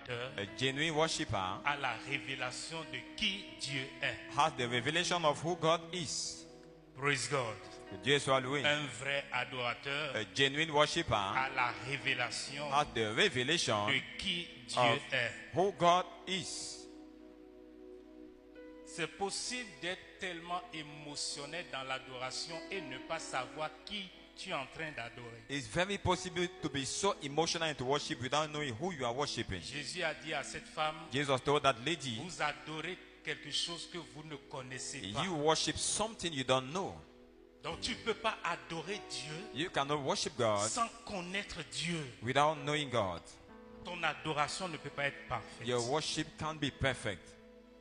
adorateur A genuine worshipper a la révélation de qui Dieu est. has the revelation of who God is. Praise God. Que Dieu soit loué. Un vrai adorateur A genuine worshipper a la révélation has the revelation de qui Dieu of est. who God is. C'est possible d'être tellement émotionnel dans l'adoration et ne pas savoir qui tu es en train d'adorer. It's very possible to be so emotional into worship without knowing who you are worshiping. Jésus a dit à cette femme, Jesus told that lady, vous adorez quelque chose que vous ne connaissez pas. you worship something you don't know. Donc tu ne peux pas adorer Dieu You cannot worship God sans connaître Dieu. without knowing God. Ton adoration ne peut pas être parfaite. Your worship can't be perfect.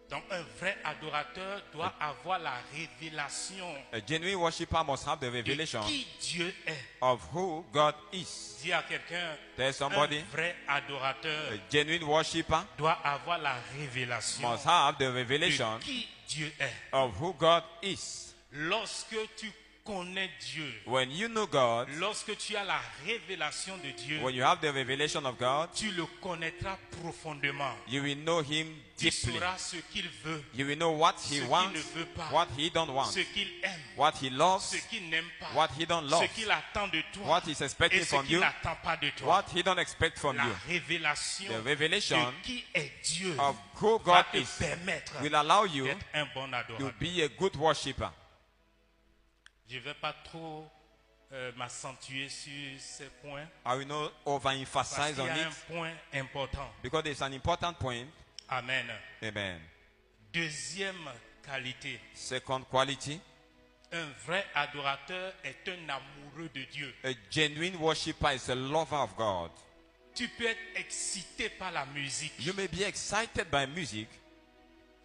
Donc un vrai adorateur doit avoir la révélation A genuine worshipper must have the de revelation qui Dieu est. of who God is. Dis à quelqu'un, There's somebody, un vrai adorateur a genuine worshipper doit avoir la révélation must have the de revelation qui Dieu est. of who God is. Lorsque tu connais Dieu, When you know God, lorsque tu as la révélation de Dieu, when you have the revelation of God, tu le connaîtras profondément. you will know Him Tu deeply. sauras ce qu'il veut, You will know what ce He qu'il wants, ne veut pas, what He don't want, ce qu'il aime, what He loves, ce qu'il n'aime pas, what He don't ce love, qu'il attend de toi what He's expecting et ce from qu'il you, n'attend pas de toi. what He don't expect from La you. révélation The revelation de qui est Dieu of who va God te is permettre will allow you d'être un bon to adorateur. be a good worshipper. Je ne vais pas trop m'accentuer sur ces points I will not parce overemphasize qu'il y on a un it point important. because it's an important point. Amen. Amen. Deuxième qualité. Second quality, Un vrai adorateur est un amoureux de Dieu. a genuine worshipper is a lover of God. Tu peux être excité par la musique You may be excited by music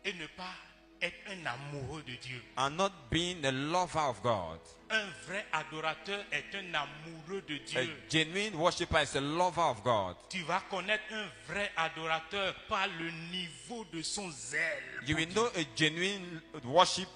et ne pas être un amoureux de Dieu. and not being a lover of God. Un vrai adorateur est un amoureux de A Dieu. genuine worshipper is a lover of God. Tu vas connaître un vrai adorateur par le niveau de son zèle. You will know a genuine worshipper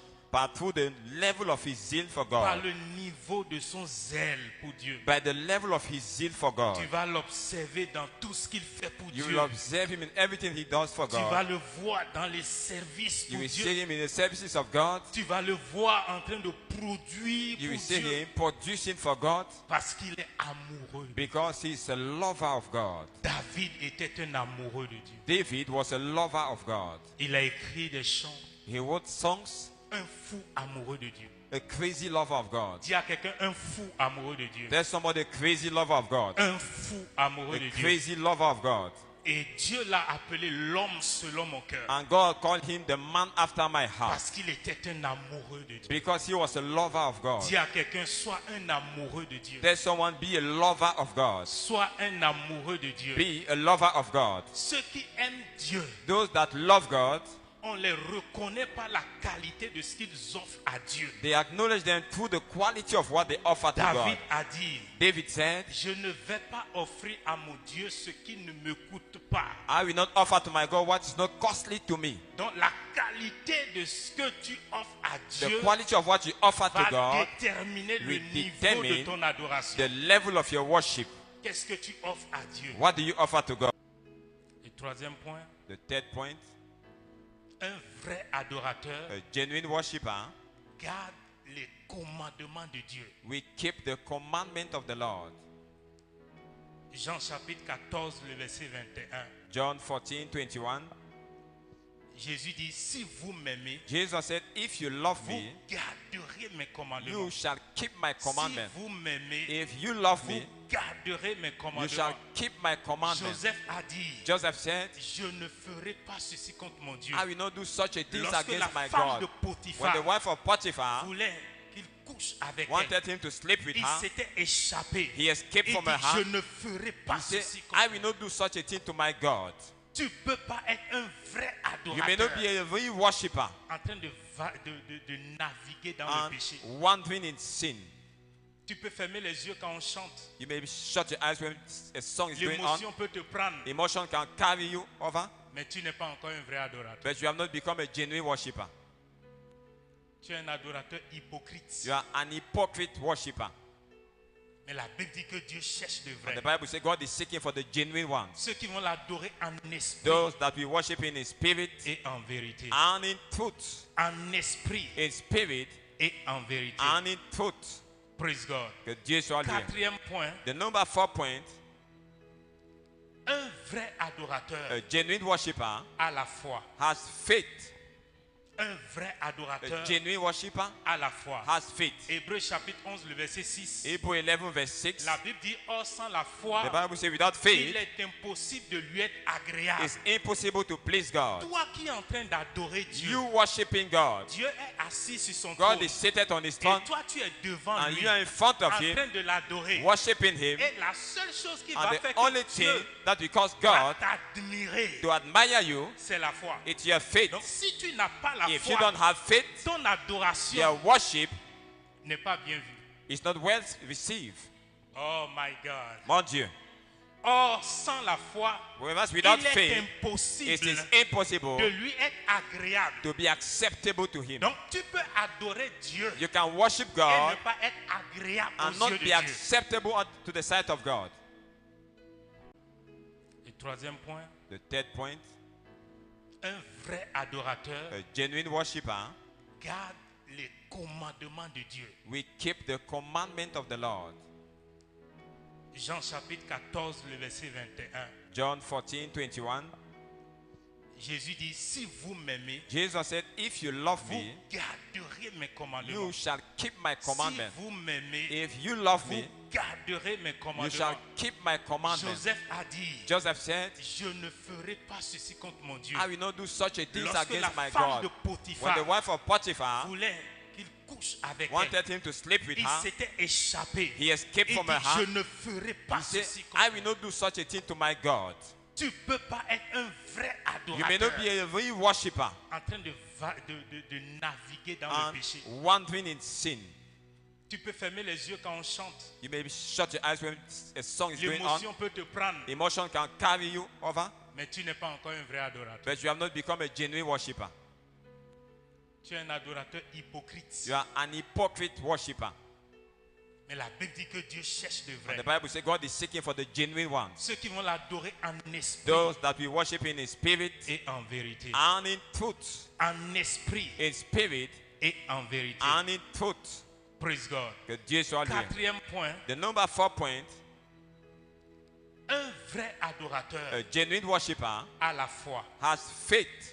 through the level of his zeal for Par God. le niveau de son zèle pour Dieu. By the level of his zeal for God. Tu vas l'observer dans tout ce qu'il fait pour You Dieu. will observe him in everything he does for Tu vas God. le voir dans les services You pour will Dieu. see him in the services of God. Tu vas le voir en train de produire You will pour see Dieu him producing for God parce qu'il est amoureux. because he is a lover of God. David était un amoureux de Dieu. David was a lover of God. Il a écrit des chants. He wrote songs, Un fou amoureux de Dieu. a crazy lover of God. Dis à quelqu'un un fou amoureux de Dieu. There's somebody a crazy lover of God. Un fou amoureux A de Dieu. crazy lover of God. Et Dieu l'a appelé l'homme selon mon cœur. And God called him the man after my heart Parce qu'il était un amoureux de Dieu. because he was a lover of God. Dis à quelqu'un, sois un amoureux de Dieu. Let someone be a lover of God. Sois un amoureux de Dieu. Be a lover of God. Ceux qui aiment Dieu, Those that love God, on les reconnaît par la qualité de ce qu'ils offrent à Dieu. they acknowledge them through the quality of what they offer to David God. a dit, David said, je ne vais pas offrir à mon Dieu ce qui ne me coûte pas. I will not offer to my God what is not costly to me. Donc la qualité de ce que tu offres à The Dieu quality of what you offer to va God déterminer le will niveau de determine ton adoration. the level of your worship. Qu'est-ce que tu offres à Dieu? What do you offer to God? Et troisième point, The third point, un vrai adorateur a genuine worshipper garde les commandements de Dieu. will keep the commandment of the Lord. Jean chapitre 14, le verset 21. John 14:21. Jésus dit, si vous m'aimez, Jesus said, if you love vous me, garderez mes commandements. you shall keep my commandment. Si vous m'aimez, If you love vous me, garderez mes you commandements. shall keep my commandment. Joseph a dit, Joseph said, je ne ferai pas ceci contre mon Dieu. I will not do such a thing Lorsque la against my femme de God. Potiphar When the wife of Potiphar voulait qu'il couche avec elle, wanted him to sleep with il her, s'était échappé. he escaped Il from dit, her je hand. ne ferai pas He said, ceci I contre will not do such a thing to my God. Tu ne peux pas être un vrai You may not adorateur be a real worshipper en train de naviguer dans and le péché. wandering in sin. Tu peux fermer les yeux quand on chante. You may shut your eyes when a song is going on. L'émotion peut te prendre, Emotion can carry you over, mais tu n'es pas encore un vrai adorateur. but you have not become a genuine worshipper. Tu es un adorateur hypocrite. You are an hypocrite worshipper. Mais la Bible dit que Dieu cherche de And the vrai. Bible says God is seeking for the genuine ones. Ceux qui vont l'adorer en esprit Those that we worship in spirit et en vérité. and in truth. En esprit In spirit et en vérité. and in truth. Praise God. Que Dieu soit loué. Quatrième point, The number 4 point, un vrai adorateur a genuine worshipper à la foi. has faith. Un vrai A adorateur genuine worshipper à la foi. has faith. Hébreux chapitre 11, le verset 6. Hebrews 11 verse 6. La Bible dit, or sans la foi, The Bible says without il faith, est impossible de lui être agréable. it's impossible to please God. Toi qui es en train d'adorer Dieu, You worshiping God. Dieu est assis sur son God trône. is seated on his Et throne toi tu es devant and lui, you are in front en of him, train de l'adorer. worshiping him. Et la seule chose qui And va the faire only que thing Dieu that will cause va God t'admirer, to admire you, c'est la foi. it's your faith. Donc si tu n'as pas la If you foi, don't have faith, ton adoration your worship n'est pas bien vue. is not well received. Oh my God. Mon Dieu. Or, sans la foi, Whereas without il est faith, it impossible is impossible de lui être agréable. to be acceptable to him. Donc, tu peux adorer Dieu You can worship et God ne pas être agréable and aux not yeux de be Dieu. acceptable to the sight of God. Et troisième point, The third point, un vrai adorateur a genuine worshipper garde les commandements de Dieu. will keep the commandment of the Lord. Jean chapitre 14, le verset 21. John 14:21. Jésus dit, si vous m'aimez, Jesus said, if you love vous me, garderez mes you commandements. shall keep my Si commandment. vous m'aimez, If you love vous me, garderez mes you commandements. shall keep my commandment. Joseph a dit, Joseph said, je ne ferai pas ceci contre mon Dieu. I will not do such a thing Lorsque la against my femme de God. Potiphar When the wife of Potiphar voulait qu'il couche avec elle, wanted him to sleep with il her, s'était échappé. he escaped Il from dit, her je hand. ne ferai pas He said, ceci I contre will not do such a thing to my God. Tu ne peux pas être un vrai You may not adorateur be a real worshipper en train de naviguer dans le and péché. wandering in sin. Tu peux fermer les yeux quand on chante. You may shut your eyes when a song is going on. L'émotion peut te prendre, Emotion can carry you over, mais tu n'es pas encore un vrai adorateur. but you have not become a genuine worshipper. Tu es un adorateur hypocrite. You are an hypocrite worshipper. Mais la Bible dit que Dieu cherche de And the vrai. Bible says God is seeking for the genuine ones. Ceux qui vont l'adorer en esprit Those that we worship in spirit et en vérité. and in truth. En esprit In spirit et en vérité. and in truth. Praise God. Que Dieu soit loué. Quatrième point, The number 4 point, un vrai adorateur a genuine worshipper à la foi. has faith.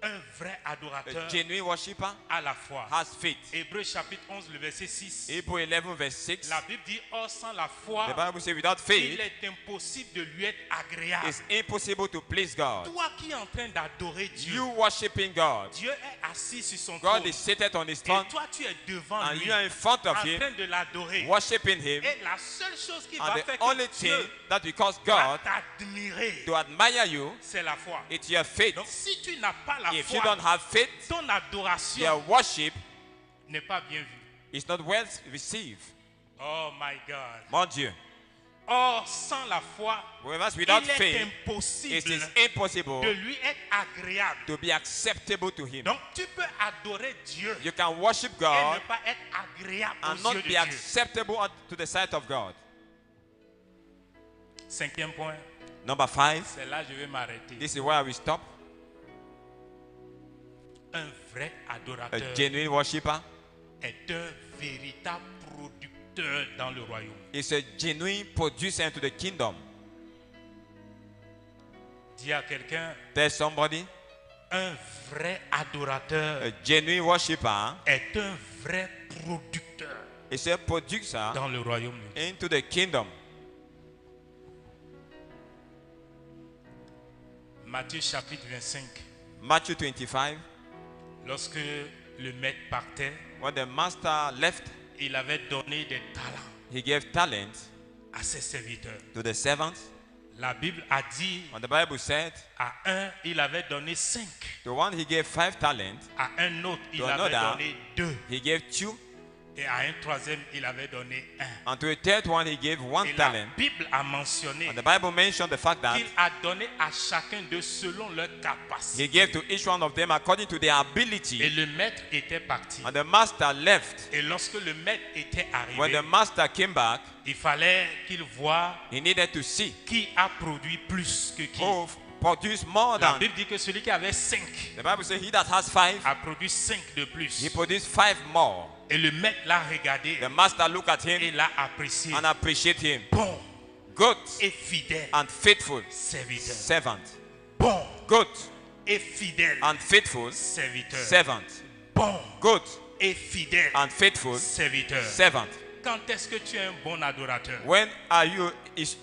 Un vrai A adorateur genuine worshipper à la foi. has faith. Hébreux chapitre 11, le verset 6. Hebrews 11 verse 6. La Bible dit, or sans la foi, The Bible says without il faith, est impossible de lui être agréable. it's impossible to please God. Toi qui es en train d'adorer Dieu, You worshiping God. Dieu est assis sur son God trône. is seated on his Et throne toi tu es devant and lui, you are in front en of him, train de l'adorer. worshiping him. Et la seule chose qui And va the faire only que thing Dieu that will cause va God t'admirer, to admire you, c'est la foi. it's your faith. Donc si tu n'as pas la If you foi, don't have faith, ton adoration your worship n'est pas bien vue. is not well received. Oh my God. Mon Dieu. Or, sans la foi, Whereas without il est faith, it impossible is impossible de lui être agréable. to be acceptable to him. Donc tu peux adorer Dieu You can worship et God ne pas être agréable and aux not yeux de be Dieu. acceptable to the sight of God. Cinquième point, Number 5. c'est là que je vais m'arrêter. This is where we stop. Un vrai A adorateur genuine worshipper est un véritable producteur dans le royaume. is a genuine producer into the kingdom. Dis à quelqu'un, Tell somebody, un vrai adorateur a genuine worshipper est un vrai producteur is a producer dans le royaume. into the kingdom. Matthieu chapitre 25. Matthew 25, Lorsque le maître partait, when the master left, il avait donné des talents he gave talents à ses serviteurs. to the servants. La Bible a dit, And the Bible said, à un, il avait donné 5. to one he gave 5 talents, À un autre, il To avait another, donné 2. he gave 2, Et à un troisième, il avait donné un. And to a third one, he gave one Et la talent. Bible a mentionné And the Bible mentioned the fact that qu'il a donné à chacun d'eux selon leur capacité. he gave to each one of them according to their Et ability. le maître était parti. And the master left. Et lorsque le maître était When the arrivé, master came back, il fallait qu'il voie he needed to see qui a produit plus que qui. who produced more La than. Bible dit que celui qui avait 5 The Bible says he that has 5, a produit 5 de plus. he produced 5 more. Et le maître l'a regardé The master looked at et him l'a apprécié. and appreciated him. Bon Good et fidèle and faithful serviteur. servant. Bon Good et fidèle and faithful serviteur. servant. Bon Good et fidèle and faithful serviteur. servant. Quand est-ce que tu es un bon adorateur? When are you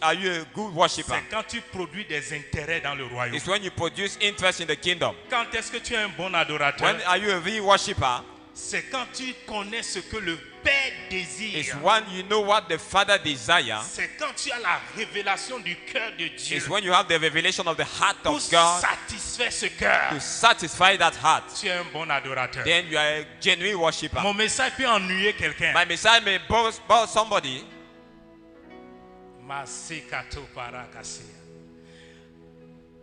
a good worshipper? C'est quand tu produis des intérêts dans le royaume. It's when you produce interest in the kingdom. Quand est-ce que tu es un bon adorateur? When are you a real worshipper? C'est quand tu connais ce que le Père désire. It's when you know what the Father desires. C'est quand tu as la révélation du cœur de Dieu It's when you have the revelation of the heart pour of God satisfaire ce cœur. to satisfy that heart. Tu es un bon adorateur. Then you are a genuine worshipper. Mon message peut ennuyer quelqu'un. My message may bore somebody. Masekato parakasia.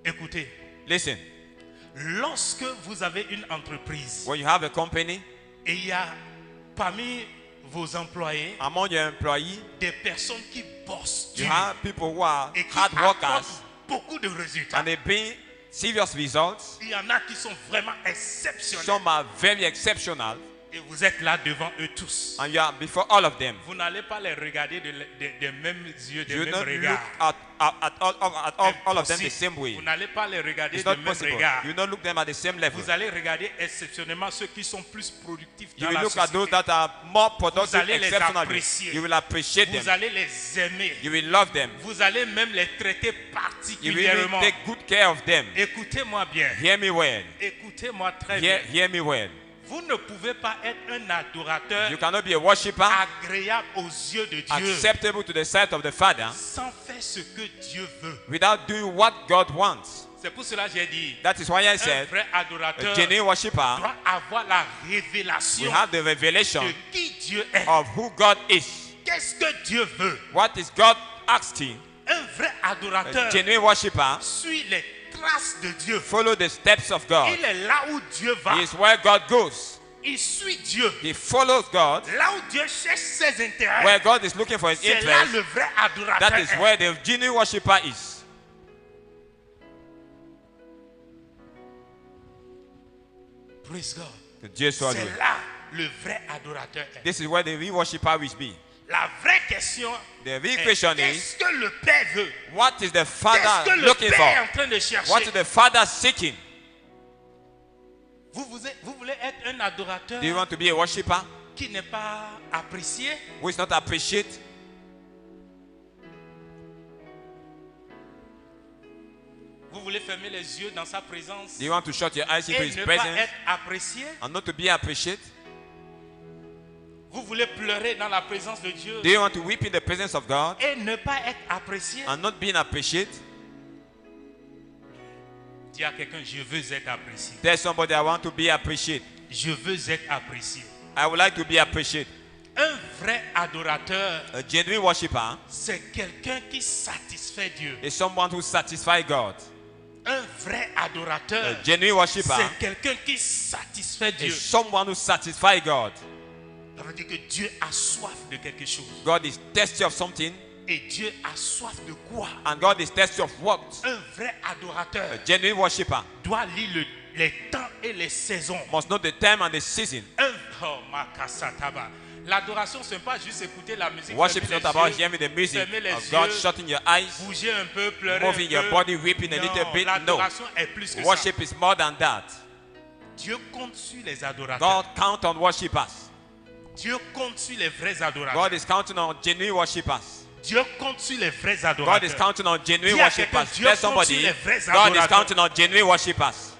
Écoutez, Listen, lorsque vous avez une entreprise when you have a company, et il y a parmi vos employés among your employees, des personnes qui bossent you dur have people who are et qui hard apportent workers beaucoup de résultats. and they bring serious results. Il y en a qui sont vraiment exceptionnels. Some are very exceptional, Et vous êtes là devant eux tous. and you are before all of them. Vous n'allez pas les regarder des mêmes yeux, des You mêmes not look regards. at all of them the Impossible. same way. Vous n'allez pas les regarder It's de not même possible. regard. You not look them at the same level. Vous allez regarder exceptionnellement ceux qui sont plus productifs You dans will la look at those société. that are more Vous productive allez les exceptionally. apprécier. You will appreciate Vous them. allez les aimer. You will love them. Vous allez même les traiter You will even particulièrement. take good care of them. Écoutez-moi bien. Hear me well. Écoutez-moi très bien. Hear me well. Vous ne pouvez pas être un adorateur You cannot be a worshipper agréable aux yeux de Dieu acceptable to the sight of the Father sans faire ce que Dieu veut. without doing what God wants. C'est pour cela que j'ai dit, That is why I un said vrai adorateur a genuine worshipper doit avoir la will révélation have the revelation de qui Dieu est. of who God is. Qu'est-ce que Dieu veut? What is God asking? Un vrai A adorateur genuine worshipper suit les traces de Dieu. follow the steps of God. Il est là où Dieu va. He is where God goes. Il suit Dieu. He follows God. Là où Dieu cherche ses intérêts, Where God is looking for his c'est là interest, le vrai adorateur that is est. where the genuine worshipper is. Praise God. Que Dieu soit loué. C'est là le vrai adorateur est. This is where the real worshipper will be. La vraie question The real est, question is, qu'est-ce que le Père veut? what is the Qu'est-ce Father que le looking Père est en for? train de chercher? What is the Father seeking? Vous voulez être un adorateur Do you want to be a worshipper qui n'est pas apprécié? who is not appreciated? Vous voulez fermer les yeux dans sa présence Do you want to shut your eyes into et his ne pas presence être apprécié? and not to be appreciated? Vous voulez pleurer dans la présence de Dieu Do you want to weep in the presence of God et ne pas être apprécié? and not being appreciated? Dis à quelqu'un, je veux être apprécié. There's somebody I want to be appreciated. Je veux être apprécié. I would like to be appreciated. Un vrai adorateur, A genuine worshipper c'est quelqu'un qui satisfait Dieu. is someone who satisfies God. Un vrai adorateur, A genuine worshipper c'est quelqu'un qui satisfait Dieu. is someone who satisfies God. Ça veut dire que Dieu a soif de quelque chose. God is thirsty of something, Et Dieu a soif de quoi? and God is thirsty of what? Un vrai adorateur A genuine worshipper doit lire les temps et les saisons. must know the time and the season. Oh, makasataba. L'adoration, ce n'est pas juste écouter la musique, Worship is fermer not les about yeux, hearing the music fermer les of God, yeux, shutting your eyes, bouger un peu, pleurer moving un your peu. body, weeping a little Non, bit. No. l'adoration est plus que Worship is more than that. ça. Dieu compte sur les adorateurs. God count on worshippers. Dieu compte sur les vrais adorateurs. God is counting on genuine worshippers. Dieu compte sur les vrais God adorateurs. is counting on genuine Dis à quelqu'un, worshippers. Dieu Tell compte somebody, sur les vrais God is adorateurs. counting on genuine worshippers.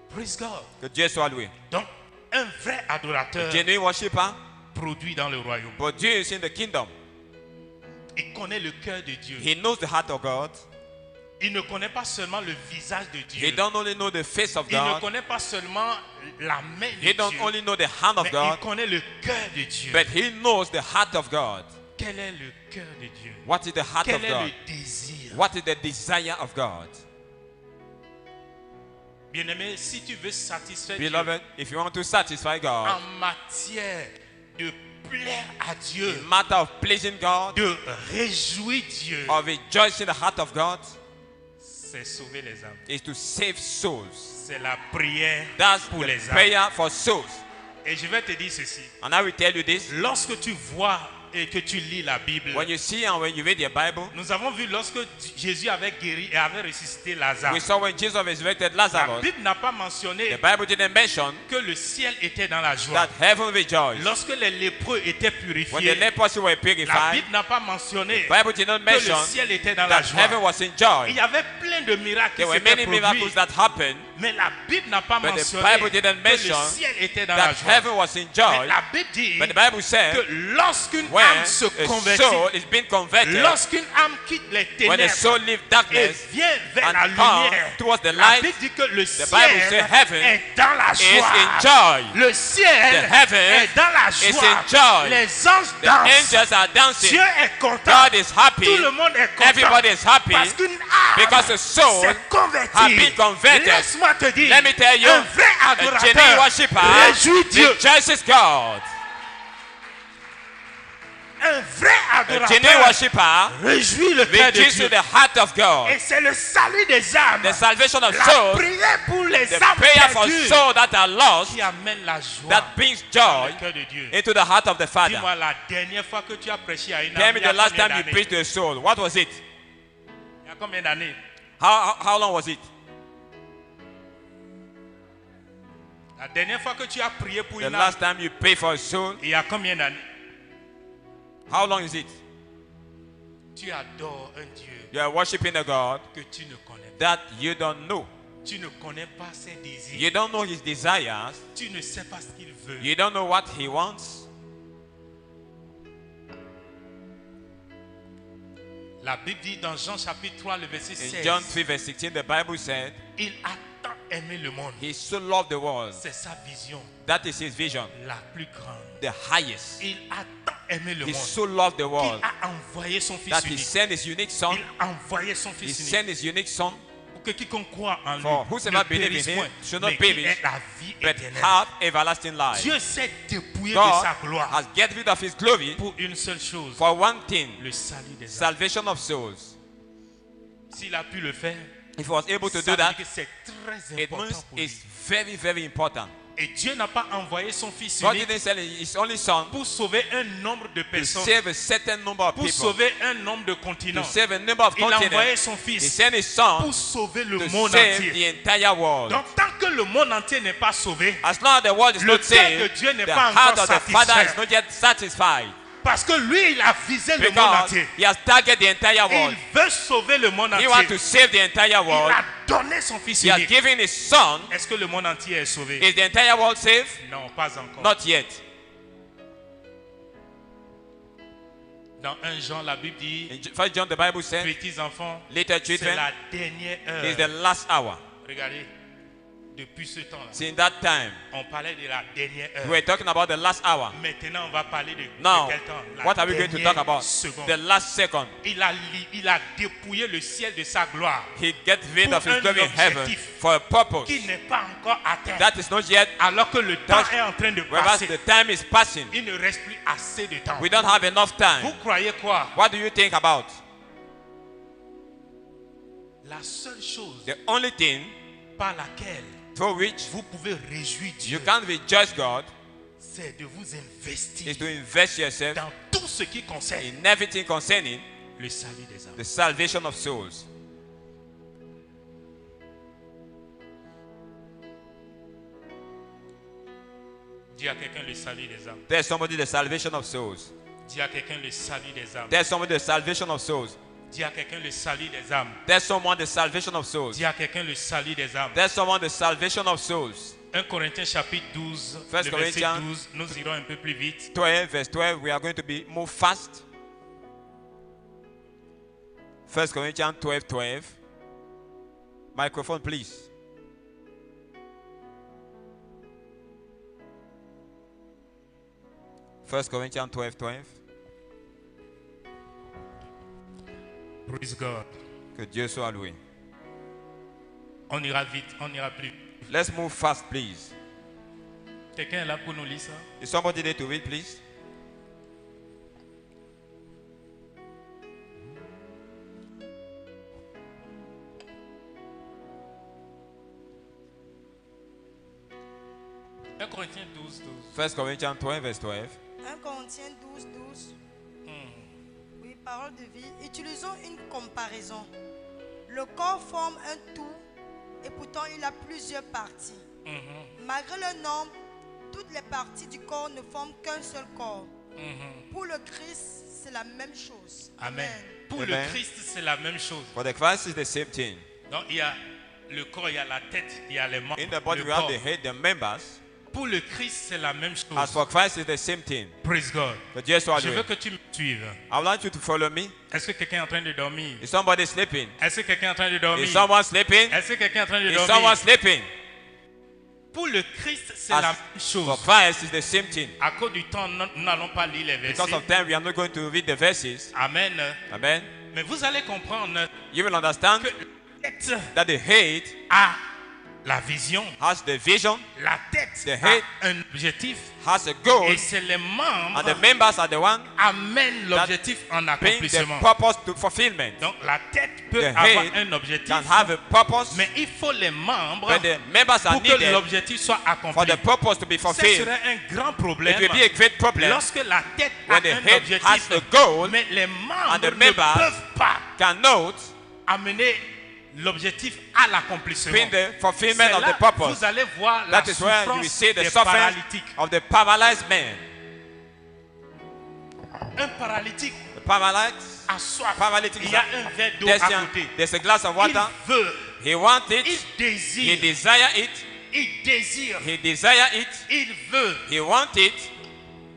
Praise God. Que Dieu soit loué. Donc, un vrai adorateur Genuine worshipper produit dans le royaume. produce in the kingdom. Il connaît le cœur de Dieu. He knows the heart of God. Il ne connaît pas seulement le visage de Dieu. He don't only know the face of Il ne God. connaît pas seulement la main de He don't Dieu. only know the hand of Mais God, il connaît le cœur de Dieu. but he knows the heart of God. Quel est le cœur de Dieu? What is the heart Quel of est God? le désir? What is the desire of God? Bien-aimé, si tu veux satisfaire Beloved, if you want to satisfy Dieu en God, matière de plaire à Dieu, in matter of pleasing God, de réjouir Dieu, of rejoicing the heart of God, c'est sauver les âmes. is to save souls. C'est la prière That's pour the les âmes. prayer for souls. Et je vais te dire ceci. And I will tell you this. Lorsque tu vois et que tu lis la Bible, When you see and when you read your Bible, nous avons vu lorsque Jésus avait guéri et avait ressuscité Lazare. we saw when Jesus resurrected La Lazarus, Bible n'a pas mentionné the Bible didn't mention que le ciel était dans la joie. that heaven rejoiced. Lorsque les lépreux étaient When the purifiés, leprosy were la purified, Bible n'a pas mentionné the Bible did not que le mention ciel était dans la that heaven joie. was in Il joy. y avait plein de miracles qui There were s'étaient many produits, miracles that happened, mais la Bible n'a pas but the mentionné Bible didn't que le mention ciel était dans la that joie. heaven was in Mais joy. la Bible dit But the Bible said, que lorsqu'une when âme se a convertit, soul is being converted, lorsqu'une âme quitte les when a ténèbres soul leaves et darkness vient vers and la come lumière, towards the la light, Bible dit que le the ciel Bible says heaven est dans la is joie. in joy. Le ciel The heaven est dans la is joie. in joy. Les anges The dansent. angels are dancing. Dieu est content. God is happy. Tout le monde est content. Everybody is happy Parce qu'une âme because a soul s'est convertie. has been converted. Laisse-moi te dire, Let me tell you, un vrai a genuine adorateur worshiper réjouit Dieu. rejoices God. Un vrai A genuine adorateur worshiper réjouit le cœur de rejoices Dieu. the heart of God. Et c'est le salut des âmes. The salvation of La souls, prière pour les the âmes prayer for perdues souls that are lost, qui amène la joie that brings dans joy le cœur de Dieu. into the heart of the Father. Dis-moi la dernière fois que tu as prêché à une Tell âme, me il y a the last combien time you d'années? preached to a soul. What was it? Il y a combien d'années? How long was it? La dernière fois que tu as prié pour The une âme, last time you prayed for a soul, il y a combien d'années? how long is it? Tu adores un Dieu You are worshiping a God que tu ne connais pas. that you don't know. Tu ne connais pas ses désirs. You don't know his desires. Tu ne sais pas ce qu'il veut. You don't know what he wants. La Bible dit dans Jean chapitre 3, le verset In 16, John 3 verse 16, the Bible said, il a tant aimé le monde. he so loved the world. C'est sa vision That is his vision, la plus grande. the highest. Il a tant aimé le He monde so loved the qu'il world a envoyé son fils that he unique. sent his unique son. Il a envoyé son He fils unique sent his unique son pour que quiconque croit en lui For whosoever ne believe in périsse him point, should not mais qu'il perish, ait la vie but éternelle. have everlasting life. Dieu s'est dépouillé de God sa gloire has get rid of his glory pour une seule chose, for one thing, le salut des âmes. salvation of souls. S'il a pu le faire, If he was able to ça do veut that, dire que c'est très it important means pour lui. it's very, very important. Et Dieu n'a pas envoyé son fils God unique didn't send his only son pour sauver un nombre de to personnes, save a certain number of pour people, sauver un nombre de to continents. save a number of Il a envoyé continents. son He fils sent his son pour sauver le to monde save entier. the entire world. Donc tant que le monde entier n'est pas sauvé, As long as the world is le not cœur de saved, Dieu n'est the pas heart encore of the Father is satisfait. not yet satisfied. Parce que lui, il a visé le monde Because entier. he has targeted the entire Il world. veut sauver le monde He wants entier. to save the entire Il world. a donné son fils He has unique. given his son. Est-ce que le monde entier est sauvé? Is the entire world saved? Non, pas encore. Not yet. Dans 1 Jean, la Bible dit, In 1 John, the Bible said, petits enfants, little c'est children, la dernière is the heure. last hour. Regardez, depuis ce temps-là, Since that time, on parlait de la dernière we heure. were talking about the last hour. Maintenant, on va parler de Now, quel temps? La what are we going to talk dernière about? seconde. The last second. Il a dépouillé le ciel de sa gloire He gets rid Pour of his un glory in heaven objectif for a purpose qui n'est pas encore atteint. that is not yet, Alors que le temps est en train de whereas passer. the time is passing. Il ne reste plus assez de temps. We don't have enough Vous time. croyez quoi? What do you think about? La seule chose The only thing par laquelle through which vous pouvez réjouir you Dieu, can rejoice God c'est de vous investir is to invest yourself dans tout ce qui concerne in everything concerning le salut des âmes. the salvation of souls. Dis à quelqu'un le salut des âmes. There's somebody the salvation of souls. Dis à quelqu'un le salut des âmes. There's somebody the salvation of souls. Dis à quelqu'un le salut des âmes. There's someone the salvation of souls. Dis à quelqu'un le salut des âmes. There's someone the salvation of souls. 1 Corinthiens chapitre 12, First le verset Corinthians 12, nous irons un peu plus vite. 12 verse 12. We are going to be move fast. 1 Corinthians 12 12. Microphone, please. First Corinthians 12:12. Praise God. Que Dieu soit loué. On ira vite, on ira plus. Let's move fast, please. Quelqu'un est là pour nous lire ça? Is somebody there to read, please? Corinthiens 12, 12. First Corinthians 12, verse 12. 1 Corinthiens 12, 12. Oui, parole de vie. Utilisons une comparaison. Le corps forme un tout et pourtant il a plusieurs parties. Malgré le nombre, toutes les parties du corps ne forment qu'un seul corps. Pour le Christ, c'est la même chose. Amen. Pour Amen. le Christ, c'est la même chose. For the Christ is the same thing. Donc il y a le corps, il y a la tête, il y a les membres. In the body le we have corps. the head, the members. Pour le Christ, c'est la même chose. As for Christ is the same thing. Praise God. Que Dieu soit Je loué. veux que tu me suives. I would like you to follow me. Est-ce que quelqu'un est en train de dormir? Is somebody sleeping? Est-ce que quelqu'un est en train de dormir? Is someone sleeping? Est-ce que quelqu'un est en train de Is dormir? someone sleeping? Pour le Christ, c'est As la même for chose. Christ is the same thing. À cause du temps, nous n'allons pas lire les versets. Because of time, we are not going to read the verses. Amen. Amen. Mais vous allez comprendre You will understand que la tête that the head a la vision. has the vision, La tête The a head un objectif. has a goal, Et c'est les membres and the members are the one amènent l'objectif en bring the accomplissement. purpose to fulfillment. Donc la tête peut The avoir head un objectif, can have a purpose, mais il faut les membres but the members are pour que needed l'objectif soit for accompli. the purpose to be Ce fulfilled. serait un grand It problème will be a great problem lorsque la tête a when the un head objectif, has a goal mais les and membres the ne members peuvent pas can note amener l'objectif à l'accomplissement. bring the C'est fulfillment of là the purpose. vous allez voir la That is where you will souffrance see the des suffering paralytiques. of the paralyzed man. Un paralytique The paralyzed, a soif. paralytic, Il y a un verre d'eau à côté. there's a glass of water. Il veut, He wants il it. He désire, desire it. il désire, He desire it. il veut, He want it.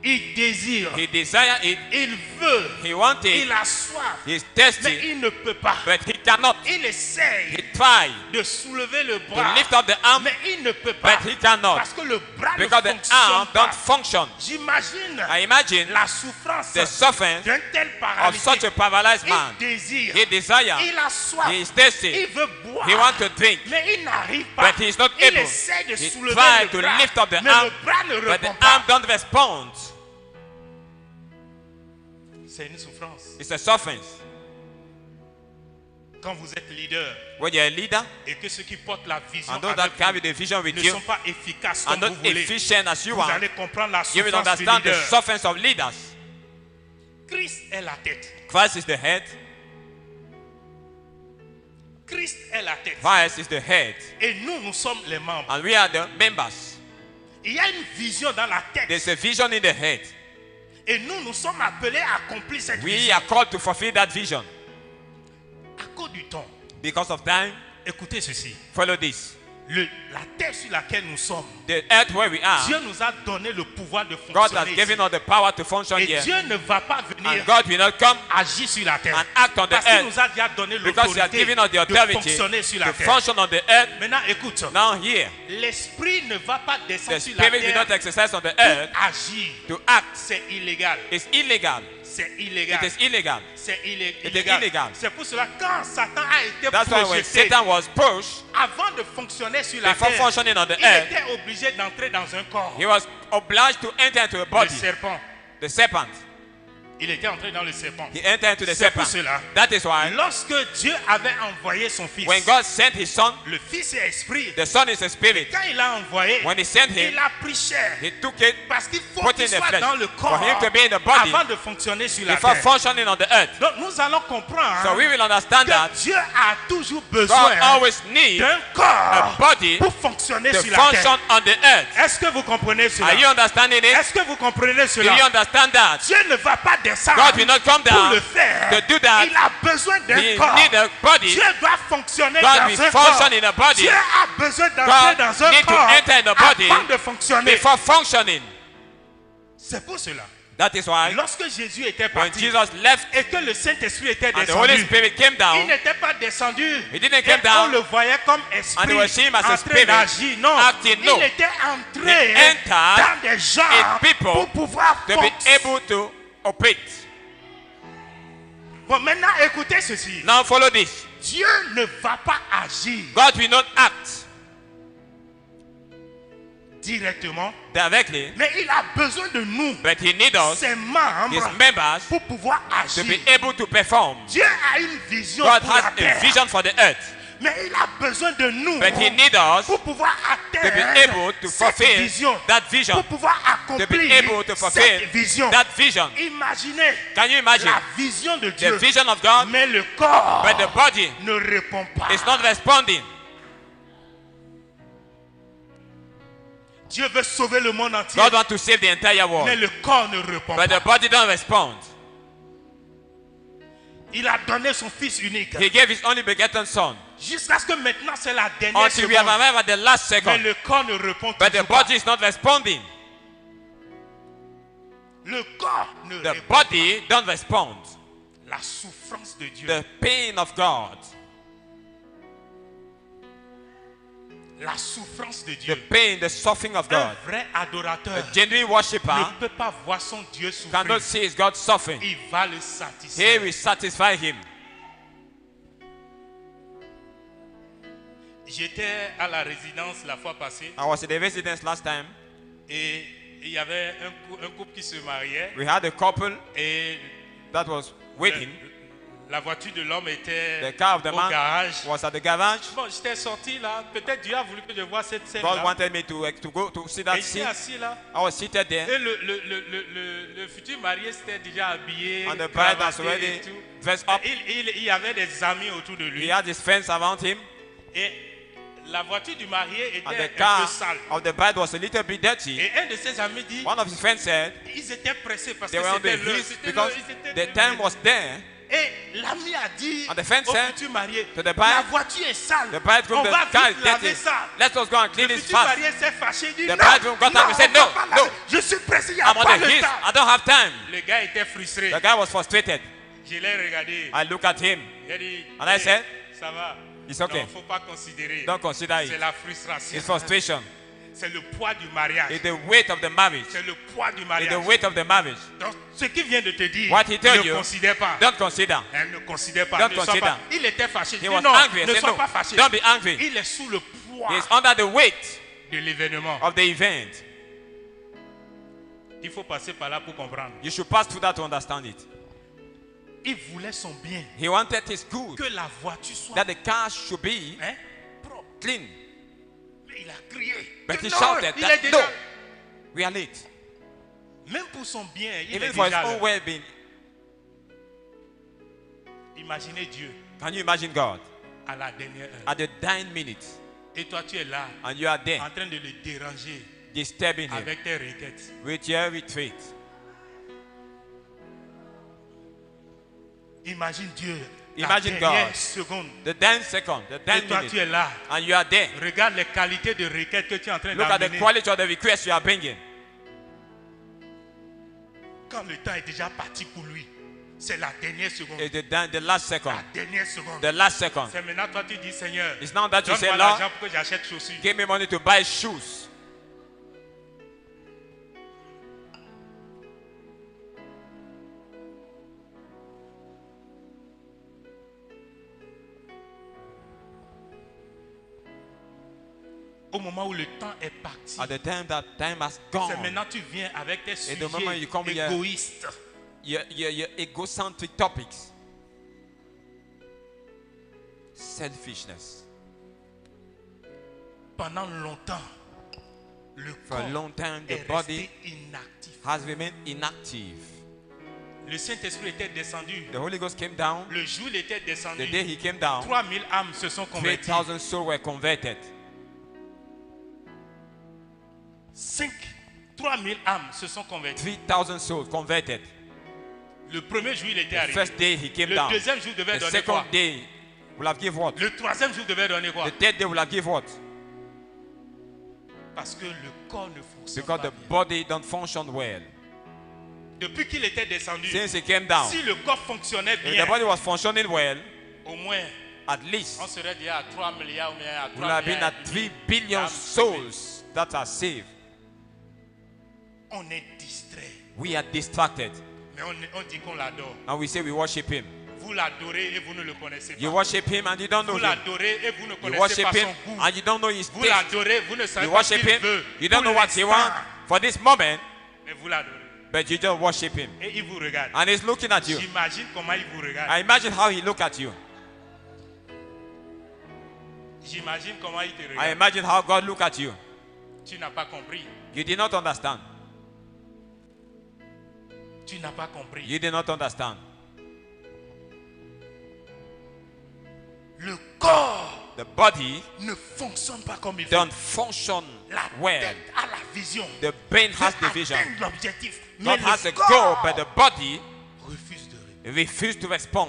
il désire, He desire it. il veut, He want it. il a soif, He's mais thirsty, il ne peut pas. but he cannot. Il essaye He try de soulever le to bras, lift up the arm, mais il ne peut pas but he cannot parce que le bras ne because the fonctionne arm pas. don't function. J'imagine I imagine la souffrance the suffering d'un tel of such paralytique. a paralyzed man. Il désire, He desire. il a soif, He is thirsty. il veut boire, He want to drink, mais il n'arrive pas. but he is not Il able. essaie de He soulever try le to bras, lift up the mais arm, le bras ne but the répond arm pas. don't respond. C'est une souffrance. It's a suffering. Quand vous êtes leader When you're a leader, et que ceux qui portent la vision and those avec that carry vous the vision with ne you sont pas efficaces are comme not vous voulez, efficient as you vous are, allez comprendre la you will souffrance du understand the leader. sufferings of leaders. Christ est la tête. Christ is the head. Christ est la tête. Christ is the head. Et nous, nous sommes les membres. And we are the members. Il y a une vision dans la tête. There's a vision in the head. Et nous, nous sommes appelés à accomplir cette We vision. are called to fulfill that vision. À cause du temps, Because of time, écoutez ceci. follow this. La terre sur laquelle nous sommes, The earth where we are, Dieu nous a donné le pouvoir de God has fonctionner given ici. us the power to function Et here. Dieu ne va pas venir And God will not come agir sur la terre. and act on the Parce qu'il earth nous a déjà donné because He has l'autorité given us the de authority fonctionner sur la to terre. function on the earth. Maintenant, écoute. Now here, L'esprit ne va pas descendre the sur la Spirit will not terre exercise on the pour earth agir. to act. C'est illégal. It's illegal. C'est It illégal. is illegal. C'est is illégal. illegal. C'est pour cela quand Satan a été That's why when projeté, Satan was pushed, avant de fonctionner sur la before terre, functioning on the il earth, était obligé d'entrer dans un corps. he was obliged to enter into a Le body. serpent. The serpent. Il était entré dans le serpent. He entered into the C'est pour serpent. cela. That is why Lorsque Dieu avait envoyé son fils, when God sent His Son, le fils est esprit. the Son is a spirit. Quand il l'a envoyé, When He sent Him, il a pris chair. He took it Parce qu'il faut put qu'il in the soit flesh dans le for corps Him to be in the body avant de fonctionner sur la before terre. functioning on the earth. Donc nous allons comprendre So we will understand that que Dieu a toujours God besoin always needs d'un a corps body pour fonctionner to sur la function terre. on the earth. Est-ce que vous comprenez cela? Are you understanding it? Est-ce que vous comprenez Do cela? you understand that? Dieu ne va pas descendre God will not come pour down le faire. to do that. Il a besoin d'un He corps. needs a body. Dieu doit fonctionner God dans will un function corps. in a body. Dieu a besoin d'entrer God dans un need to corps enter in the body avant de fonctionner. Before functioning. C'est pour cela. That is why lorsque Jésus était when parti Jesus left et que le Saint-Esprit était and the Holy descendu, Spirit came il down, n'était pas descendu He didn't et come down on le voyait comme and esprit they were seeing him as a en train spirit d'agir. Non, acting. No. il était entré He entered dans des gens in people pour pouvoir to be fonctionner. able to operate. Bon, maintenant écoutez ceci. Now follow this. Dieu ne va pas agir God will not act directement, directly, mais il a besoin de nous, but He needs us, ses His membres, members, pour pouvoir to agir. be able to perform. Dieu a une vision God pour la has a terre, vision for the earth, mais il a besoin de nous but He needs us pour pouvoir to be atteindre able to cette fulfill vision, that vision, pour pouvoir to be accomplir able to cette fulfill vision. that vision. Imaginez Can you imagine la vision de the Dieu, vision of God, mais le corps but the body ne répond pas. is not responding? Dieu veut sauver le monde entier, God wants to save the entire mais world, le corps ne répond but pas. the body don't respond. Il a donné son fils unique. He gave His only begotten Son Jusqu'à ce que maintenant c'est la dernière until we have seconde. arrived at the last Mais second, le corps ne répond but the toujours pas. body is not responding. Le corps ne The répond pas. body don't respond. La souffrance de Dieu. The pain of God, La souffrance de the Dieu. pain, the suffering of Un God. vrai adorateur A genuine worshipper ne peut pas voir son Dieu cannot souffrir. see his God suffering. Il va le He satisfaire. will satisfy him. J'étais à la résidence la fois passée I was in the residence last time. et il y avait un couple qui se mariait We had a couple et that was waiting. la voiture de l'homme était The car of the au man garage. was at the garage. Bon, j'étais sorti là. Peut-être Dieu a voulu que je voie cette scène God là. wanted me to go to see Et that j'étais scene. assis là. I was seated there, Et le futur marié s'était déjà habillé, and the bride was cravaté already et tout. dressed up. Il y avait des amis autour de He lui. had his friends around him, Et la voiture du marié and était the un car peu sale. of the bride was a little bit dirty. Et un de ses amis dit, One of his friends said ils étaient pressés parce they que were on the c'était l'heure. heat C'était because l'heure, ils étaient the deux time minutes. was there. Et l'ami a dit And the friend au said futur marié, to the bride, la voiture est sale. The bridegroom, On the va car vite is laver dirty. ça. Let us go and clean Le this futur fast. marié s'est fâché, il dit The non, bridegroom got up and on said, va no, pas no. laver. Je suis pressé, il n'y a I'm on pas the le heat. temps. I don't have time. Le gars était frustré. The guy was frustrated. Je l'ai regardé. I look at him. Il a dit, And I said, ça va. it's okay. Non, faut pas considérer. Don't consider C'est it. la frustration. It's frustration. C'est le poids du mariage. It's the weight of the marriage. C'est le poids du It's mariage. the weight of the marriage. Donc, ce qu'il vient de te dire, What he told ne you, considère pas. Don't consider. Elle ne considère pas. Don't Ne sois consider. pas. Il était fâché. He Il was dit non, angry. I ne said, sois no, pas fâché. don't be angry. Il est sous le poids He's under the weight de l'événement. of the event. Il faut passer par là pour comprendre. You should pass through that to understand it. Il voulait son bien. He wanted his good, Que la voiture soit that the car should be hein, propre. clean. Mais il a crié. But Que he non, shouted il est that, déjà... no, we are late. Même pour son bien, il Even est for his déjà own là. well-being. Imaginez Dieu Can you imagine God à la dernière heure. at the dying minute, Et toi, tu es là, and you are there en train de le déranger disturbing him avec tes requêtes. with your retreat? Imagine Dieu. Imagine la dernière God. seconde. The dying second, the Et dying toi, tu minute, es là. and you are there. Regarde les qualités de requêtes que tu es en train Look at the d'amener. quality of the request you are bringing. Quand le temps est déjà parti pour lui, c'est la dernière seconde. It's the last second. La dernière seconde. The last second. C'est maintenant toi tu dis Seigneur, It's now that you say, donne-moi Lord, l'argent pour que j'achète chaussures. give me money to buy shoes. Au moment où le temps est parti, At the time that time has c'est gone, maintenant tu viens avec tes the moment you come sujets here, égoïstes. your egocentric topics, selfishness. Pendant longtemps, le For a corps long time, the est body resté inactif. has remained inactive. Le Saint-Esprit était descendu. The Holy Ghost came down. Le jour il était descendu. The day he came down, 3000 âmes se sont converties. 3,000 souls were converted. 3000 âmes se sont converties. 3,000 souls converted. Le premier jour il était The arrivé. first day he came Le down. deuxième jour devait The donner quoi? second day will have give what? Le troisième jour devait donner quoi? The third day will have give what? Parce que le corps ne fonctionne Because pas the bien. body don't function well. Depuis qu'il était descendu, since he came down, si le corps fonctionnait if bien, the body was functioning well, au moins, at least on serait déjà à 3 milliards ou bien à we 3 will have been milliards. at 3 billion souls that are saved. On est distrait. We are distracted. Mais on dit qu'on l'adore. And we say we worship him. Vous l'adorez et vous ne le connaissez You pas. worship him and you don't know Vous him. l'adorez et vous ne You connaissez worship pas him son goût. and you don't know his Vous taste. l'adorez, vous ne savez You pas ce worship qu'il him. veut. You don't Pour know what he l'instant, wants for this moment, mais vous l'adorez. but you just worship him. Et il vous regarde. And he's looking at you. J'imagine comment il vous regarde. I imagine how he look at you. J'imagine comment il te I regarde. imagine how God look at you. Tu n'as pas compris. You did not understand. Tu n'as pas compris. You did not understand. Le corps The body ne fonctionne pas comme il faut. don't function La well. tête a la vision. The brain has the Veut vision. atteindre l'objectif. Mais God has le a goal, corps but the body refuse de répondre. refuses to respond.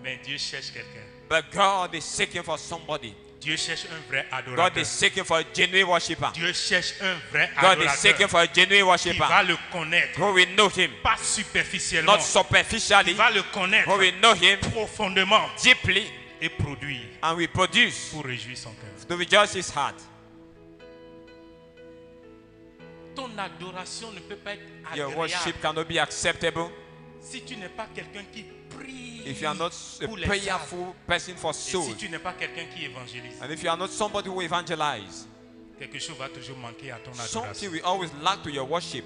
Mais Dieu cherche quelqu'un. But God is seeking for somebody. Dieu cherche un vrai God adorateur. is seeking for a genuine worshiper. Dieu cherche un vrai God is seeking adorateur for a genuine qui worshiper va le connaître, who will know him, pas superficiellement, not qui superficially, va le connaître who will know him profondément deeply et produire and will produce pour réjouir son cœur. to rejoice his heart. Ton adoration ne peut pas être Your agréable worship cannot be acceptable si tu n'es pas quelqu'un qui prie if you are not a pour les âmes. prayerful person for Et si souls, tu n'es pas quelqu'un qui évangélise. and if you are not somebody who evangelize, Quelque chose va toujours manquer à ton something adoration. will always lack to your worship.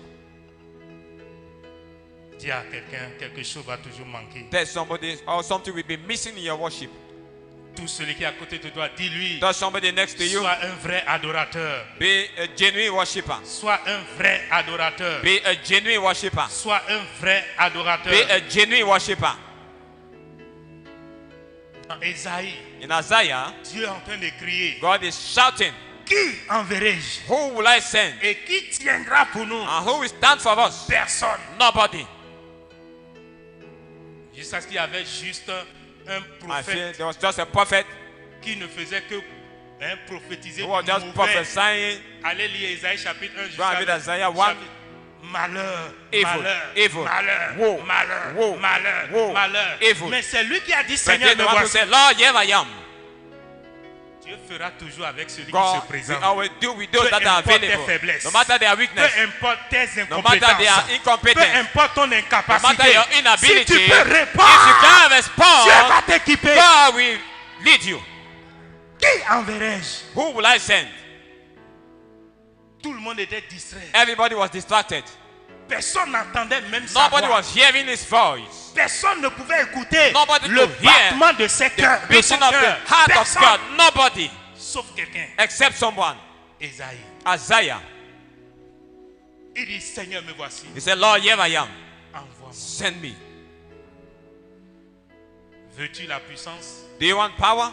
Dis à quelqu'un, quelque chose va toujours manquer. There's somebody or something will be missing in your worship. Tout celui qui est à côté de toi, dis-lui, There's somebody next to you. sois un vrai adorateur. Be a genuine worshiper. Sois un vrai adorateur. Be a genuine worshiper. Sois un vrai adorateur. Be a genuine worshiper. Dans Ésaïe, In Isaiah, Dieu est en train de crier. God is shouting, Qui enverrai-je? who will I send? Et qui tiendra pour nous? And who will stand for us? Personne. Nobody. Jusqu'à ce qu'il y avait juste un I feel prophète there was just a prophet qui ne faisait que prophétiser who was du just mauvais. prophesying. Allez lire Ésaïe chapitre 1 Go and read jusqu'à Isaiah 1. chapitre- Malheur, Evil, malheur, evil, malheur, woe, malheur, woe, malheur, woe, malheur. evil. Mais c'est lui qui a dit But Seigneur, he's me the one who voici. said, Lord, here I am. Dieu fera toujours avec celui qui God se will présente. always do with those Peu that are importe tes available. faiblesses. No matter their weakness, Peu importe tes no matter their incompétences, peu incompetence, importe ton no incapacité, matter your si inability, tu if peux you répondre, can't Dieu respond, va t'équiper. God will lead you. Qui enverrai-je? Who will I send? Tout le monde était distrait. Everybody was distracted. Personne n'entendait même sa Nobody voix. was hearing his voice. Personne ne pouvait écouter Nobody le could hear battement de ses cœurs, The de son beating of cœur. the heart of Personne, God. Nobody sauf quelqu'un. except someone. Ésaïe. Isaiah. Il dit Seigneur, me voici. He said, Lord, here I am. Envoie-moi. Send me. Veux-tu la puissance? Do you want power?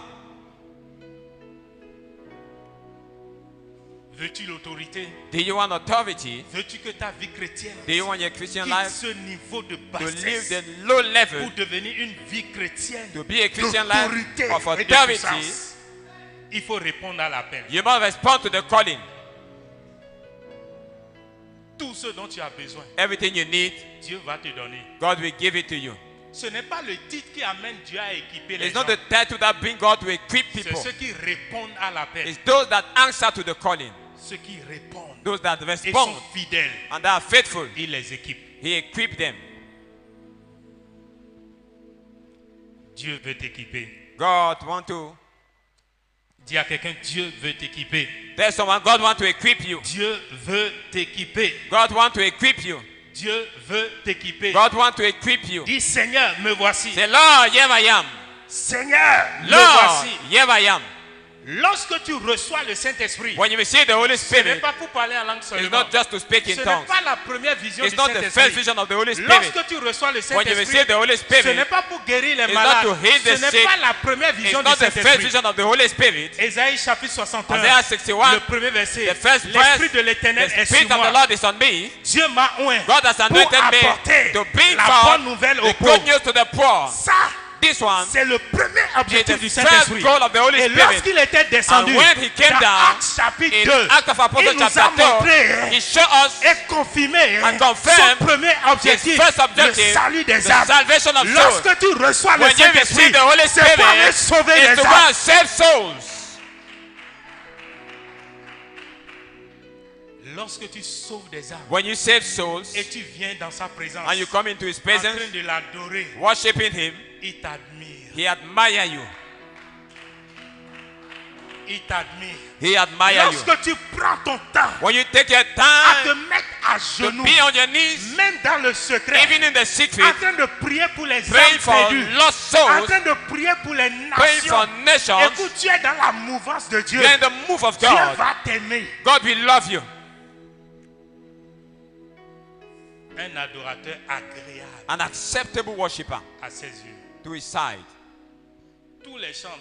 Veux-tu l'autorité? Do you want authority? Veux-tu que ta vie chrétienne Do you want your Christian quitte life ce niveau de to live bassesse the low level, pour devenir une vie chrétienne to be a Christian life d'autorité of et de authority? puissance? Il faut répondre à l'appel. You must respond to the calling. Tout ce dont tu as besoin, Everything you need, Dieu va te donner. God will give it to you. Ce n'est pas le titre qui amène Dieu à équiper les It's gens. not the title that brings God to equip C'est people. ceux qui répondent à l'appel. It's those that answer to the calling. Ceux qui répondent Those that et respond sont fidèles. and are faithful. Il les équipe. He equipped them. Dieu veut t'équiper. God want to. Dis à quelqu'un, Dieu veut t'équiper. There's someone God want to equip you. Dieu veut t'équiper. God want to equip you. Dieu veut t'équiper. God want to equip you. Dis Seigneur, me voici. Say, Lord, here I am. Seigneur, me Lord, voici. here I am. Lorsque tu reçois le Saint-Esprit, When you receive the Holy ce n'est Spirit, pas pour parler en langue it's seulement. not just to speak in Ce n'est tongues. pas la première vision It's du not the first Saint-Esprit. vision of the Holy Spirit. Lorsque tu reçois le When you receive Saint-Esprit, the Holy ce n'est Spirit, pas pour guérir les it's not malades. to heal the Ce n'est sick. pas la première it's vision du not the first Saint-Esprit. vision of the Holy Spirit. Ésaïe chapitre 61, Isaiah 61, le premier verset. the first L'Esprit verse, de l'Éternel the est Spirit sur of the moi. Lord is on me. Dieu m'a oint God has pour anointed me apporter to bring la forth bonne nouvelle aux the good pauvres. news to the poor. Ça, this one c'est le premier is objectif the du first Saint-Esprit. goal of the Holy Et Spirit. lorsqu'il était descendu And when he came dans down, Actes chapitre In 2, Acts of Apostles il nous a chapter 2, montré he showed us et confirmé and confirmed son premier objectif, his first le objective, salut des the âmes. salvation of souls. Lorsque tu reçois le When you Saint-Esprit, receive the Holy c'est pour aller Spirit, sauver it's les to go âmes. and save souls. Lorsque tu sauves des âmes When you save souls et tu viens dans sa présence, and you come into his en presence, train de l'adorer, worshiping him, il t'admire. he admire you. Il t'admire. He admire you. Lorsque tu prends ton temps When you take your à te time mettre à to genoux, be on your knees, même dans le secret, even in the en secret, train de prier pour les praying âmes for perdues, lost en souls, train de prier pour les praying for nations. nations, Écoute, tu es dans la mouvance de Dieu. you're in the move of Dieu God. va t'aimer. God will love you. Un adorateur agréable An acceptable worshiper à ses yeux. to his side. Tous les chantres,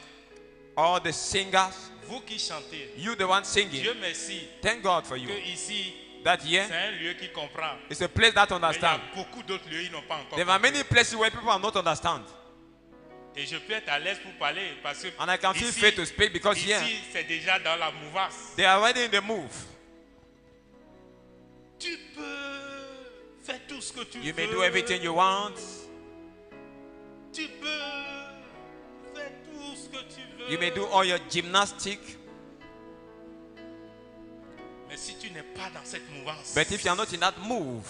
All the singers, vous qui chantez, you the one singing, Dieu merci thank God for you. que ici, That here c'est un lieu qui comprend. is a place that Mais il y a understands. beaucoup d'autres lieux qui n'ont pas encore There are compris. many places where people are not understand. Et je peux être à l'aise pour parler parce que And I can feel ici, free to speak because ici, here c'est déjà dans la mouvance. they are already in the move. Tu peux faire tout ce que tu You veux. may do everything you want. Tu peux faire tout ce que tu veux. You may do all your gymnastics. Mais si tu n'es pas dans cette mouvance, But if you are not in that move,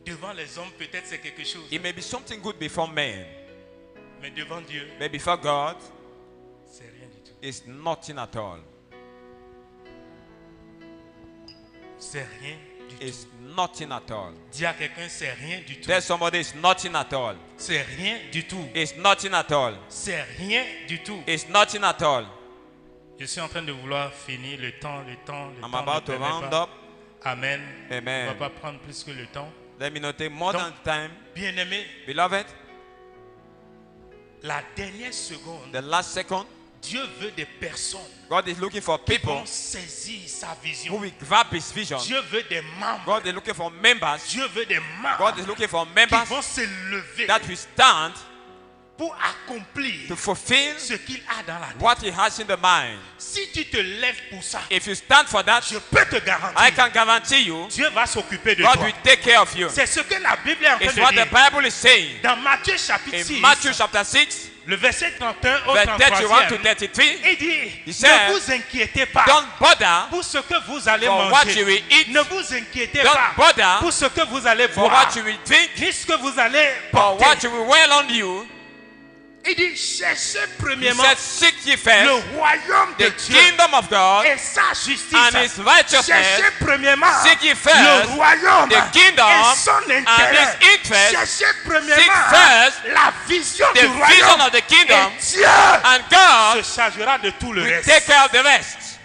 devant les hommes, peut-être c'est quelque chose. it may be something good before men. Mais devant Dieu, But before God, c'est rien du tout. it's nothing at all. C'est rien du tout. It's nothing at all. Dis à quelqu'un, c'est rien du tout. Tell somebody it's nothing at all. C'est rien du tout. It's nothing at all. C'est rien du tout. It's nothing at all. Je suis en train de vouloir finir le temps. I'm temps ne about to permet round pas. up. Amen. Amen. On ne va pas prendre plus que le temps. Let me not take more Donc- than time. Bien-aimé, Beloved, la dernière seconde, the last second, Dieu veut des personnes God is looking for qui people vont saisir sa who vision. will grab his vision. Dieu veut des membres. God is looking for members. Dieu veut des membres God is looking for qui members vont se lever that will stand pour accomplir to fulfill ce qu'il a dans la tête. what he has in the mind. Si tu te lèves pour ça, If you stand for that, je peux te I garantir, can guarantee you, Dieu va s'occuper de God toi. will take care of you. C'est ce que la Bible est en train It's de what the dire. Bible is saying. Dans Matthieu chapitre In 6, Matthew chapter 6, le verset 31 au verse 31 to 33, 33, il dit, He said, ne vous inquiétez pas don't bother pour ce que vous allez for what manger. you will eat, Ne vous inquiétez don't pas bother pour ce que vous allez for boire, what you will drink, ni ce que vous allez or porter. what you will wear on you. Il dit, cherchez He premièrement said, seek ye le first royaume de the Dieu kingdom of God et sa justice. and his righteousness. Cherchez premièrement Seek ye first le royaume the kingdom et son and intérêt. his interest. Cherchez Seek premièrement first la vision the du vision royaume. of the kingdom, Et Dieu and God se chargera de tout le will reste. take care of the rest.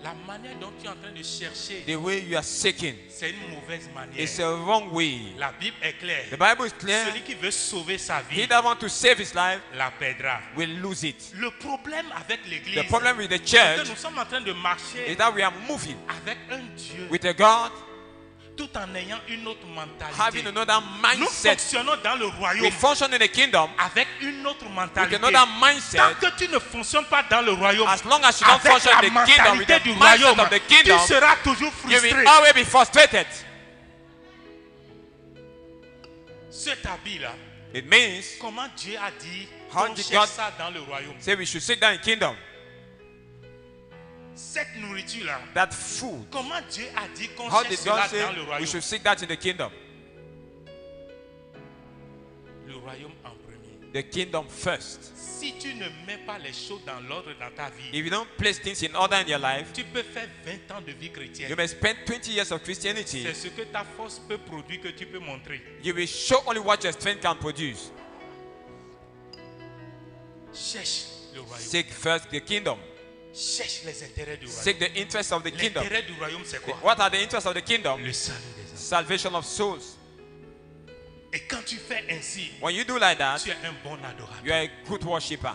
La manière dont tu es en train de chercher, The way you are seeking c'est une mauvaise manière. is a wrong way. La Bible est claire. The Bible is clear. Celui qui veut sauver sa He vie that wants to save his life la perdra. will lose it. Le problème avec l'église, The problem with the c'est que church nous sommes en train de marcher is that we are moving avec un Dieu with a God tout en ayant une autre mentalité. having another Nous mindset. fonctionnons dans le royaume We function in the kingdom avec une autre with mentalité. another mindset. Tant que tu ne fonctionnes pas dans le royaume As long as you don't avec function la in the kingdom with mentalité the du mindset royaume, of the kingdom, tu seras toujours you frustré. will always be frustrated. Cet habit-là, It means, comment Dieu a dit How qu'on did cherche God ça dans le royaume? say we should sit down in kingdom. Cette nourriture-là, That food. comment Dieu a dit qu'on How cherche did cela God say dans le we royaume? should seek that in the kingdom? Le royaume en premier. The kingdom first. Si tu ne mets pas les choses dans l'ordre dans ta vie, If you don't place things in order in your life, tu peux faire 20 ans de vie chrétienne. you may spend 20 years of Christianity. C'est ce que ta force peut produire que tu peux montrer. You will show only what your strength can produce. Cherche le royaume. Seek first the kingdom. Cherche les intérêts du royaume. Seek the interests of the kingdom. L'intérêt du royaume, c'est quoi? What are the interests of the kingdom? Le salut des âmes. Salvation of souls. Et quand tu fais ainsi, When you do like that, tu es un bon adorateur. you are a good worshipper.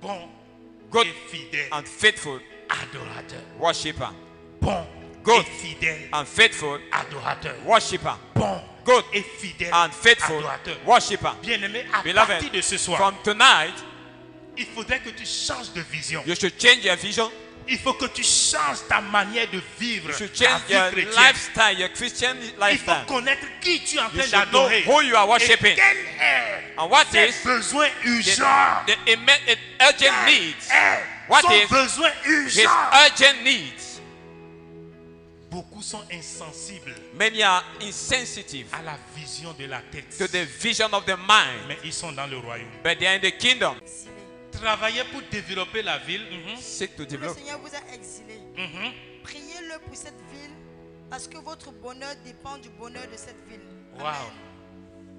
Bon Good et fidèle and faithful adorateur. worshipper. Bon Good et fidèle and faithful adorateur. worshipper. Bon good et fidèle and faithful adorateur. worshiper. Bien-aimé, à Beloved, partir de ce soir, from tonight, il faudrait que tu changes de vision. you should change your vision. Il faut que tu changes ta manière de vivre You should la change vie your chrétienne. lifestyle, your Christian Il faut lifestyle. connaître qui tu es en You train should know d'adorer. who you are Et worshiping. quel est And what tes is besoins the urgents. urgent needs? What Son is besoin his urgent. urgent needs? Beaucoup sont insensibles Many are insensitive à la vision de la tête. to the vision of the mind, Mais ils sont dans le royaume. but they are in the kingdom. Exilé. Travailler pour développer la ville. Seek to Le develop. Seigneur vous a exilé. Priez-le pour cette ville parce que votre bonheur dépend du bonheur de cette ville. Wow.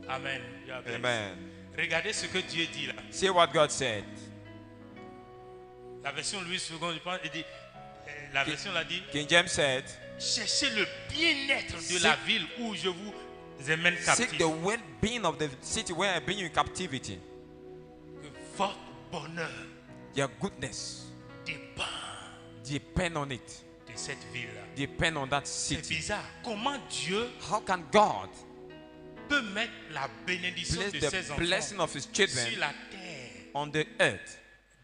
Amen. You are blessed. Amen. Regardez ce que Dieu dit là. See what God said. La version Louis II, je pense, il dit, la version l'a dit, King James said, cherchez le bien-être de Seek- la ville où je vous emmène seek captif. the well-being of the city where I bring you in captivity. Que votre bonheur Your goodness dépend depend on it. de cette ville-là. Depend on that C'est city. bizarre. Comment Dieu How can God peut mettre la bénédiction place de the ses blessing enfants of his sur children la terre on the earth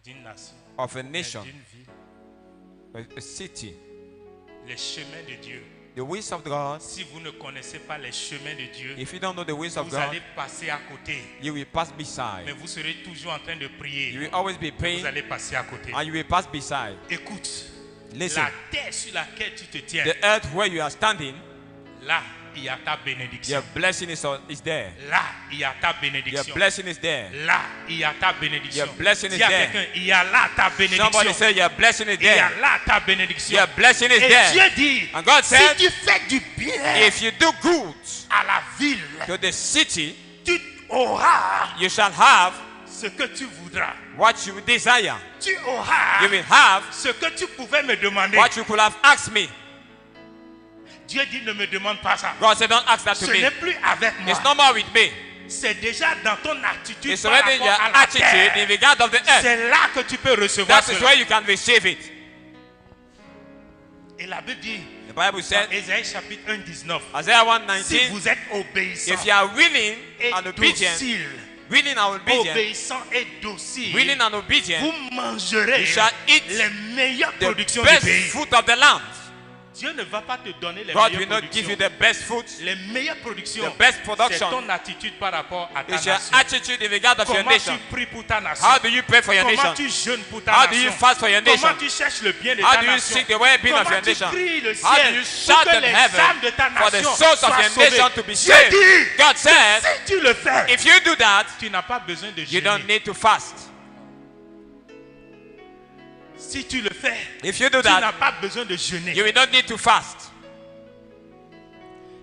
d'une nation, of a nation, d'une ville? a city? Les chemins de Dieu. The ways of God. Si vous ne connaissez pas les chemins de Dieu, If you don't know the ways of vous God, allez passer à côté. you will pass Mais beside. vous serez toujours en train de prier. You will always be praying Vous allez passer à côté. and you will pass beside. Écoute, Listen, la terre sur laquelle tu te tiens, the earth where you are standing, là, il y a ta bénédiction. your blessing is there. Là, il y a ta Your bénédiction. blessing is there. Là, il y a ta bénédiction. Your blessing is Dis à there. quelqu'un, il y a là ta bénédiction. Somebody say your blessing is Il y a there. là ta bénédiction. Your blessing is Et there. Dieu dit, And God si said, tu fais du bien if you do good à la ville, to the city, tu auras you shall have ce que tu voudras. what you desire. Tu auras You will have ce que tu pouvais me demander. what you could have asked me. Dieu dit, ne me demande pas ça. God said, don't ask that Ce to me. n'est plus avec moi. It's no more with me. C'est déjà dans ton attitude It's par already in your rapport à la attitude in terre. regard of the earth. C'est là que tu peux recevoir That is cela. where you can receive it. Et la Bible dit, The Bible dans said, Ésaïe chapitre 1, 19, Isaiah si 1:19, vous êtes obéissant if you are willing et and obedient, docile, willing and obedient, obéissant et docile, willing and obedient, vous mangerez you shall eat les meilleures the productions du best pays. fruit of the land. Dieu ne va pas te donner les God meilleures will not give productions. you the best fruit. Les meilleures productions, The best c'est production ton attitude par rapport à ta is your nation. attitude in regard of your Comment nation. tu pries pour ta nation? How do you pray for your Comment nation? tu jeûnes pour ta How nation? do you fast for your Comment nation? tu cherches le bien de How ta do you nation? seek the well-being of Comment your tu nation? cries le How do ciel you pour shout que in les heaven âmes de ta for the nation souls of soient your sauvées? nation to be Dieu saved? dit, God said, si tu le fais, if you do that, tu n'as pas besoin de you don't jeûner. need to fast. Si tu le fais, If you do tu n'as that, pas besoin de jeûner. you will not need to fast.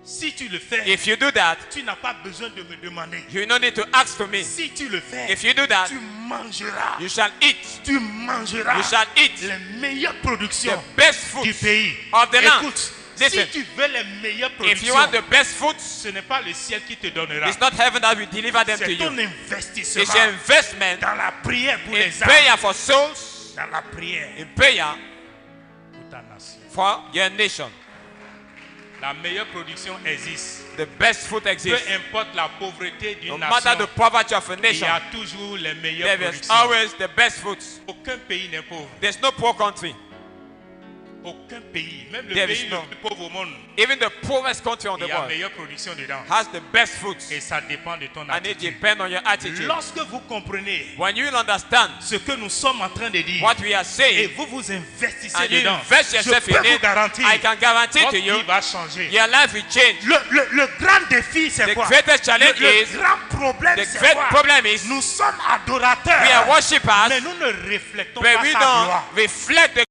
Si tu le fais, If you do that, tu n'as pas besoin de me demander. you will not need to ask to me. Si tu le fais, If you do that, tu mangeras. you shall eat. Tu mangeras You shall eat les meilleures the productions best du fruits pays. of the land. Écoute, Listen. si tu veux les meilleures If you productions, want the best fruits, ce n'est pas le ciel qui te donnera. it's not heaven that will deliver them to C'est you. ton investissement It's your investment dans la prière pour in les âmes, prayer for souls, dans la prière in prayer pour ta nation. for your nation. La meilleure production existe. The best fruit Peu exists. importe la pauvreté No d'une matter nation, the poverty of a il y nation, a toujours les meilleures there is productions. always the best fruits. Aucun pays n'est pauvre. There's no poor country. Aucun pays, même le There pays is no- le plus pauvre au monde, Even the poorest country on il the y a world meilleure production dedans. has the best fruits. Et ça dépend de ton And it attitude. depends on your attitude. Lorsque vous comprenez When you will understand ce que nous sommes en train de dire, what we are et saying, vous vous investissez and you dedans, invest je yourself peux in vous it, garantir, I can guarantee votre to you, vie va changer. your life will change. Le grand défi, c'est The quoi? greatest challenge le is, grand problème, the c'est great quoi? problem is, Nous sommes adorateurs, we are worshippers, mais nous ne reflétons but pas we sa don't gloire. reflect the